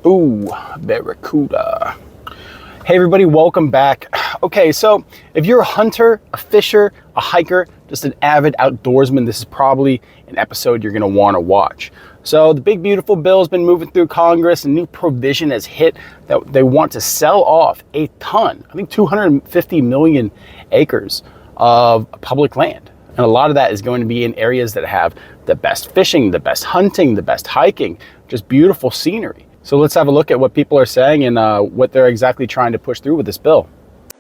Ooh, barracuda. Hey everybody, welcome back. Okay, so if you're a hunter, a fisher, a hiker, just an avid outdoorsman, this is probably an episode you're gonna wanna watch. So the big beautiful bill has been moving through Congress. A new provision has hit that they want to sell off a ton, I think 250 million acres of public land. And a lot of that is going to be in areas that have the best fishing, the best hunting, the best hiking, just beautiful scenery. So let's have a look at what people are saying and what they're exactly trying to push through with this bill.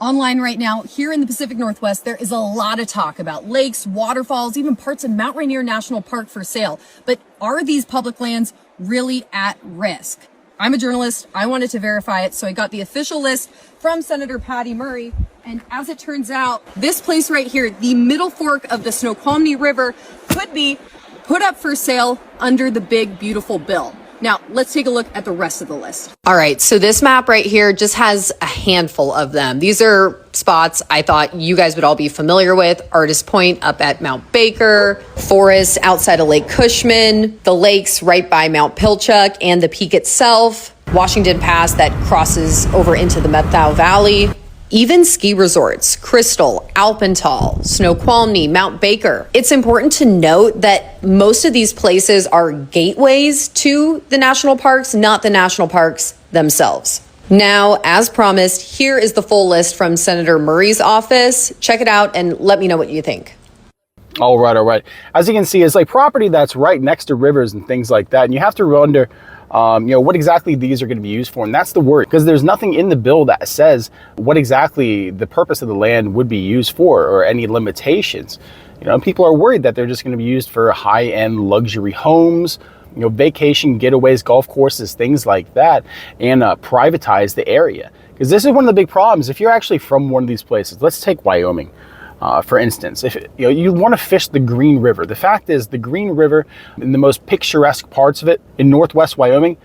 Online right now, here in the Pacific Northwest, there is a lot of talk about lakes, waterfalls, even parts of Mount Rainier National Park for sale. But are these public lands really at risk? I'm a journalist. I wanted to verify it, so I got the official list from Senator Patty Murray. And as it turns out, this place right here, the middle fork of the Snoqualmie River, could be put up for sale under the big beautiful bill. Now, let's take a look at the rest of the list. All right, so this map right here just has a handful of them. These are spots I thought you guys would all be familiar with. Artist Point up at Mount Baker, forests outside of Lake Cushman, the lakes right by Mount Pilchuck and the peak itself, Washington Pass that crosses over into the Methau Valley. Even ski resorts, Crystal, Alpental, Snoqualmie, Mount Baker. It's important to note that most of these places are gateways to the national parks, not the national parks themselves. Now, as promised, here is the full list from Senator Murray's office. Check it out and let me know what you think. All right. As you can see, it's like property that's right next to rivers and things like that. And you have to wonder, what exactly these are going to be used for. And that's the worry, because there's nothing in the bill that says what exactly the purpose of the land would be used for or any limitations. People are worried that they're just going to be used for high-end luxury homes, vacation getaways, golf courses, things like that, and privatize the area. Because this is one of the big problems. If you're actually from one of these places, let's take Wyoming. For instance, if you want to fish the Green River, the fact is the Green River, in the most picturesque parts of it in northwest Wyoming,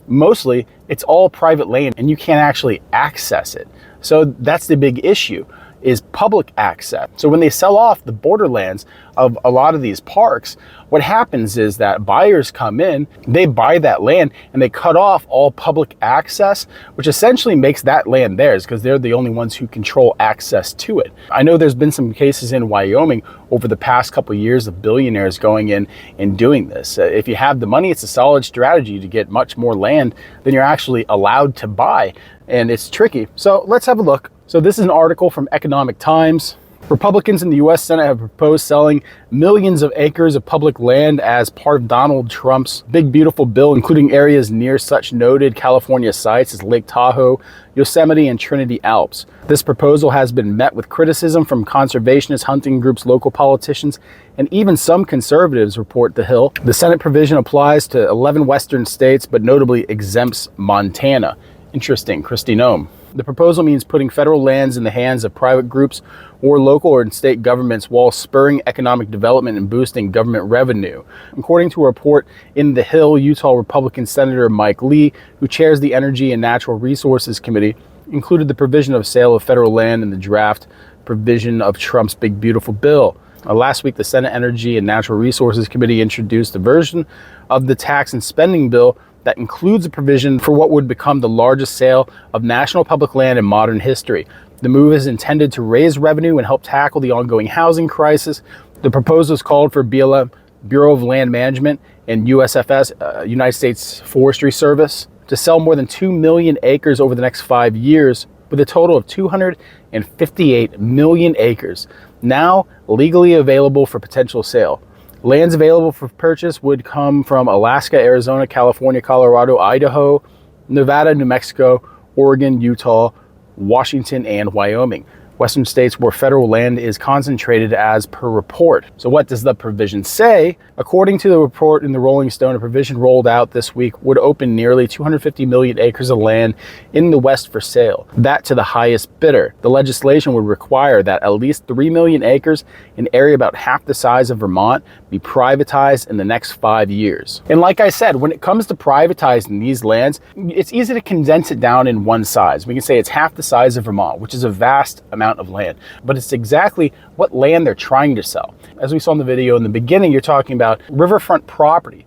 mostly it's all private land and you can't actually access it. So that's the big issue, is public access. So when they sell off the borderlands of a lot of these parks, what happens is that buyers come in, they buy that land and they cut off all public access, which essentially makes that land theirs because they're the only ones who control access to it. I know there's been some cases in Wyoming over the past couple of years of billionaires going in and doing this. If you have the money, it's a solid strategy to get much more land than you're actually allowed to buy. And it's tricky. So let's have a look. So this is an article from Economic Times. Republicans in the U.S. Senate have proposed selling millions of acres of public land as part of Donald Trump's big beautiful bill, including areas near such noted California sites as Lake Tahoe, Yosemite, and Trinity Alps. This proposal has been met with criticism from conservationist hunting groups, local politicians, and even some conservatives, report The Hill. The Senate provision applies to 11 western states, but notably exempts Montana. Interesting, Kristi Noem. The proposal means putting federal lands in the hands of private groups or local or state governments while spurring economic development and boosting government revenue. According to a report in The Hill, Utah Republican Senator Mike Lee, who chairs the Energy and Natural Resources Committee, included the provision of sale of federal land in the draft provision of Trump's big beautiful bill. Last week, the Senate Energy and Natural Resources Committee introduced a version of the tax and spending bill that includes a provision for what would become the largest sale of national public land in modern history. The move is intended to raise revenue and help tackle the ongoing housing crisis. The proposals called for BLM, Bureau of Land Management, and USFS, United States Forestry Service, to sell more than 2 million acres over the next 5 years, with a total of 258 million acres now legally available for potential sale. Lands available for purchase would come from Alaska, Arizona, California, Colorado, Idaho, Nevada, New Mexico, Oregon, Utah, Washington, and Wyoming. Western states where federal land is concentrated as per report. So what does the provision say? According to the report in the Rolling Stone, a provision rolled out this week would open nearly 250 million acres of land in the West for sale. That to the highest bidder. The legislation would require that at least 3 million acres, an area about half the size of Vermont, be privatized in the next 5 years. And like I said, when it comes to privatizing these lands, it's easy to condense it down in one size. We can say it's half the size of Vermont, which is a vast amount of land, but it's exactly what land they're trying to sell. As we saw in the video in the beginning, you're talking about riverfront property.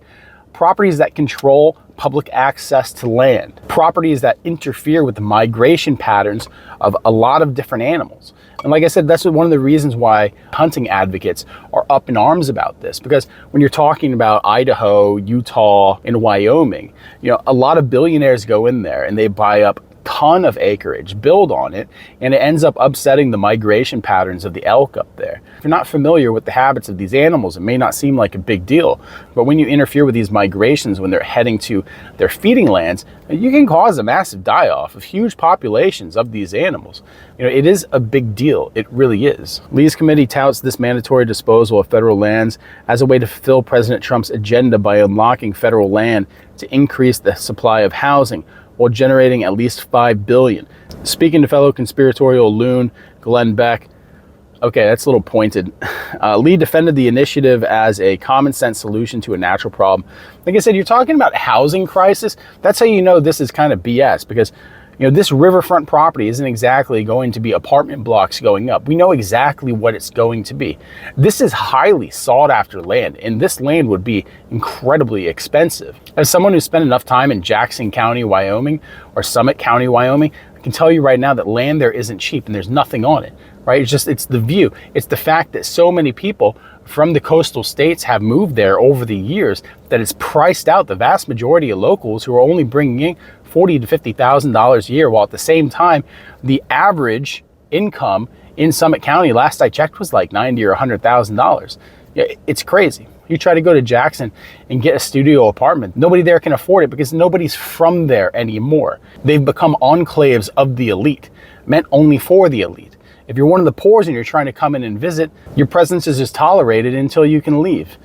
properties that control public access to land, properties that interfere with the migration patterns of a lot of different animals. And like I said, that's one of the reasons why hunting advocates are up in arms about this, because when you're talking about Idaho, Utah, and Wyoming, a lot of billionaires go in there and they buy up ton of acreage, build on it, and it ends up upsetting the migration patterns of the elk up there. If you're not familiar with the habits of these animals, it may not seem like a big deal, but when you interfere with these migrations, when they're heading to their feeding lands, you can cause a massive die-off of huge populations of these animals. It is a big deal. It really is. Lee's committee touts this mandatory disposal of federal lands as a way to fulfill President Trump's agenda by unlocking federal land to increase the supply of housing, while generating at least $5 billion. Speaking to fellow conspiratorial loon Glenn Beck, okay, that's a little pointed. Lee defended the initiative as a common sense solution to a natural problem. Like I said, you're talking about housing crisis. That's how you know this is kind of BS, because this riverfront property isn't exactly going to be apartment blocks going up. We know exactly what it's going to be. This is highly sought after land, and this land would be incredibly expensive. As someone who spent enough time in Jackson County, Wyoming, or Summit County, Wyoming, I can tell you right now that land there isn't cheap and there's nothing on it, right? It's the view. It's the fact that so many people from the coastal states have moved there over the years that it's priced out the vast majority of locals who are only bringing in $40,000 to $50,000 a year, while at the same time, the average income in Summit County, last I checked, was like $90,000 or $100,000. It's crazy. You try to go to Jackson and get a studio apartment, nobody there can afford it because nobody's from there anymore. They've become enclaves of the elite, meant only for the elite. If you're one of the poor and you're trying to come in and visit, your presence is just tolerated until you can leave.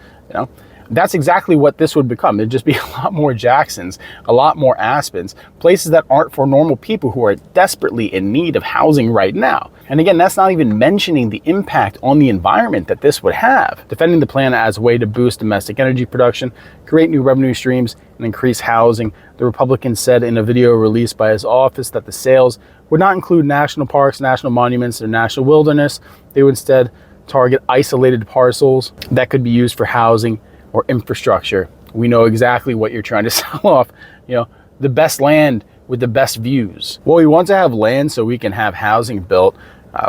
That's exactly what this would become. There'd just be a lot more Jacksons, a lot more Aspens, places that aren't for normal people who are desperately in need of housing right now. And again, that's not even mentioning the impact on the environment that this would have. Defending the plan as a way to boost domestic energy production, create new revenue streams, and increase housing, the Republican said in a video released by his office that the sales would not include national parks, national monuments, or national wilderness. They would instead target isolated parcels that could be used for housing or infrastructure. We know exactly what you're trying to sell off, the best land with the best views. Well, we want to have land so we can have housing built.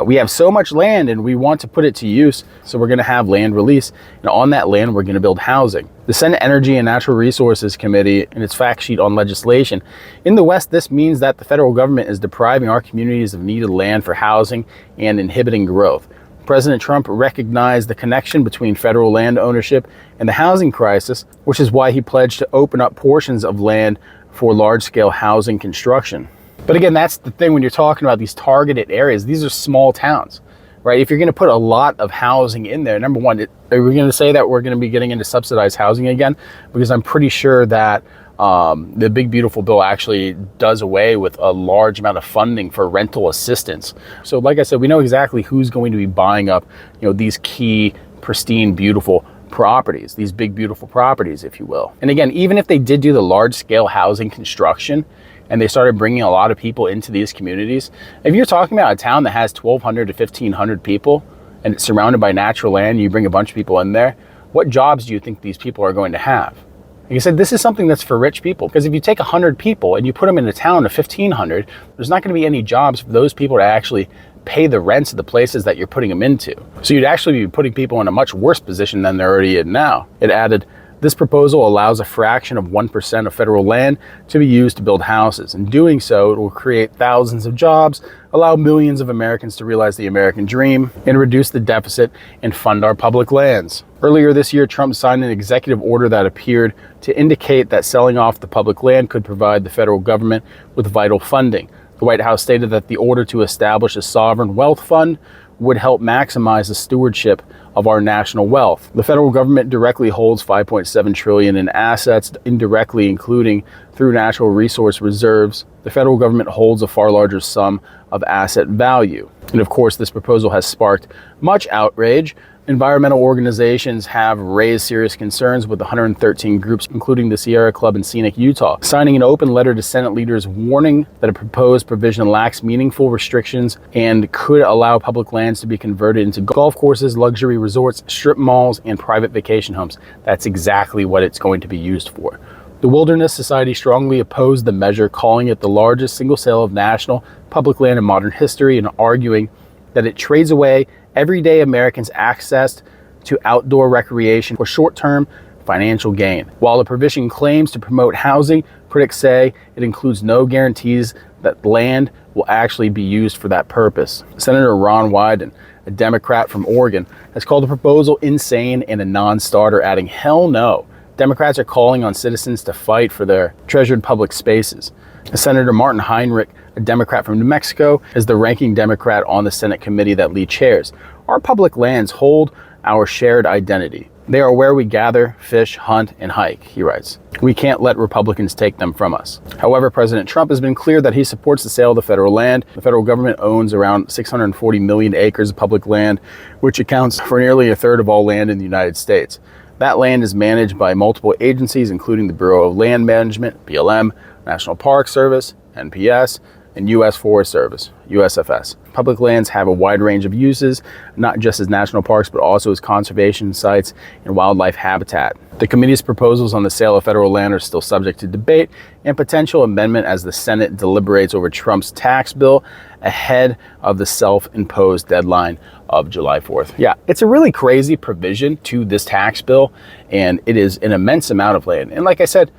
We have so much land and we want to put it to use, so we're going to have land release. And on that land, we're going to build housing. The Senate Energy and Natural Resources Committee, in its fact sheet on legislation, in the West, this means that the federal government is depriving our communities of needed land for housing and inhibiting growth. President Trump recognized the connection between federal land ownership and the housing crisis, which is why he pledged to open up portions of land for large-scale housing construction. But again, that's the thing when you're talking about these targeted areas. These are small towns, right? If you're going to put a lot of housing in there, number one, are we going to say that we're going to be getting into subsidized housing again? Because I'm pretty sure that the Big Beautiful Bill actually does away with a large amount of funding for rental assistance. So like I said, we know exactly who's going to be buying up, these key, pristine, beautiful properties, these big, beautiful properties, if you will. And again, even if they did do the large scale housing construction and they started bringing a lot of people into these communities, if you're talking about a town that has 1,200 to 1,500 people and it's surrounded by natural land, you bring a bunch of people in there, what jobs do you think these people are going to have? Like I said, this is something that's for rich people, because if you take 100 people and you put them in a town of 1,500, there's not going to be any jobs for those people to actually pay the rents of the places that you're putting them into. So you'd actually be putting people in a much worse position than they're already in now. It added, this proposal allows a fraction of 1% of federal land to be used to build houses. In doing so, it will create thousands of jobs, allow millions of Americans to realize the American dream, and reduce the deficit and fund our public lands. Earlier this year, Trump signed an executive order that appeared to indicate that selling off the public land could provide the federal government with vital funding. The White House stated that the order to establish a sovereign wealth fund would help maximize the stewardship of our national wealth. The federal government directly holds $5.7 trillion in assets, indirectly including through natural resource reserves. The federal government holds a far larger sum of asset value. And of course, this proposal has sparked much outrage. Environmental organizations have raised serious concerns with 113 groups, including the Sierra Club in scenic Utah, signing an open letter to Senate leaders warning that a proposed provision lacks meaningful restrictions and could allow public lands to be converted into golf courses, luxury resorts, strip malls, and private vacation homes. That's exactly what it's going to be used for. The Wilderness Society strongly opposed the measure, calling it the largest single sale of national public land in modern history and arguing that it trades away everyday Americans' access to outdoor recreation for short-term financial gain. While the provision claims to promote housing, critics say it includes no guarantees that land will actually be used for that purpose. Senator Ron Wyden, a Democrat from Oregon, has called the proposal insane and a non-starter, adding, "Hell no. Democrats are calling on citizens to fight for their treasured public spaces." Senator Martin Heinrich, a Democrat from New Mexico, is the ranking Democrat on the Senate committee that Lee chairs. "Our public lands hold our shared identity. They are where we gather, fish, hunt, and hike," he writes. "We can't let Republicans take them from us." However, President Trump has been clear that he supports the sale of the federal land. The federal government owns around 640 million acres of public land, which accounts for nearly a third of all land in the United States. That land is managed by multiple agencies, including the Bureau of Land Management, BLM, National Park Service, NPS, and U.S. Forest Service, USFS. Public lands have a wide range of uses, not just as national parks, but also as conservation sites and wildlife habitat. The committee's proposals on the sale of federal land are still subject to debate and potential amendment as the Senate deliberates over Trump's tax bill ahead of the self-imposed deadline of July 4th. Yeah, it's a really crazy provision to this tax bill, and it is an immense amount of land. And like I said,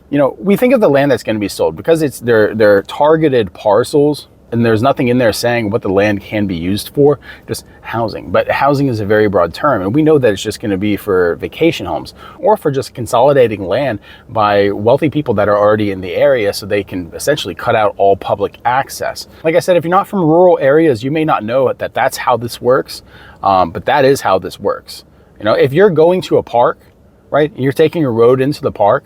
you know, we think of the land that's going to be sold because it's they're targeted parcels, and there's nothing in there saying what the land can be used for, just housing. But housing is a very broad term, and we know that it's just going to be for vacation homes or for just consolidating land by wealthy people that are already in the area so they can essentially cut out all public access. Like I said, if you're not from rural areas, you may not know that that's how this works, but that is how this works. You know, if you're going to a park, right, and you're taking a road into the park,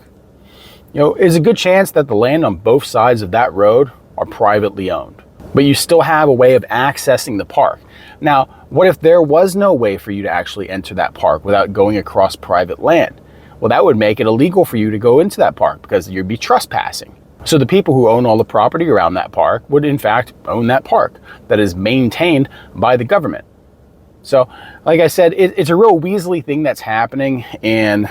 you know, there's a good chance that the land on both sides of that road are privately owned, but you still have a way of accessing the park. Now, what if there was no way for you to actually enter that park without going across private land? Well, that would make it illegal for you to go into that park because you'd be trespassing. So the people who own all the property around that park would in fact own that park that is maintained by the government. So, like I said, it's a real Weasley thing that's happening, and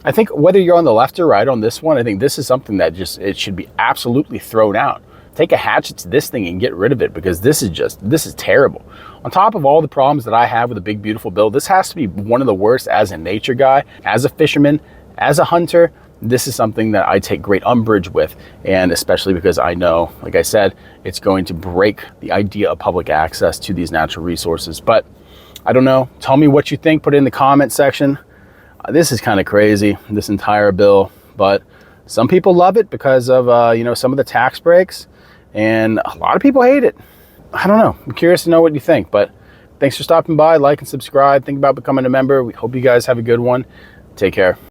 I think whether you're on the left or right on this one, I think this is something that it should be absolutely thrown out. Take a hatchet to this thing and get rid of it, because this is terrible. On top of all the problems that I have with a big, beautiful bill, this has to be one of the worst as a nature guy, as a fisherman, as a hunter. This is something that I take great umbrage with, and especially because I know, like I said, it's going to break the idea of public access to these natural resources. But I don't know. Tell me what you think. Put it in the comment section. This is kind of crazy, this entire bill, but some people love it because of you know, some of the tax breaks, and a lot of people hate it. I don't know. I'm curious to know what you think, but thanks for stopping by. Like and subscribe. Think about becoming a member. We hope you guys have a good one. Take care.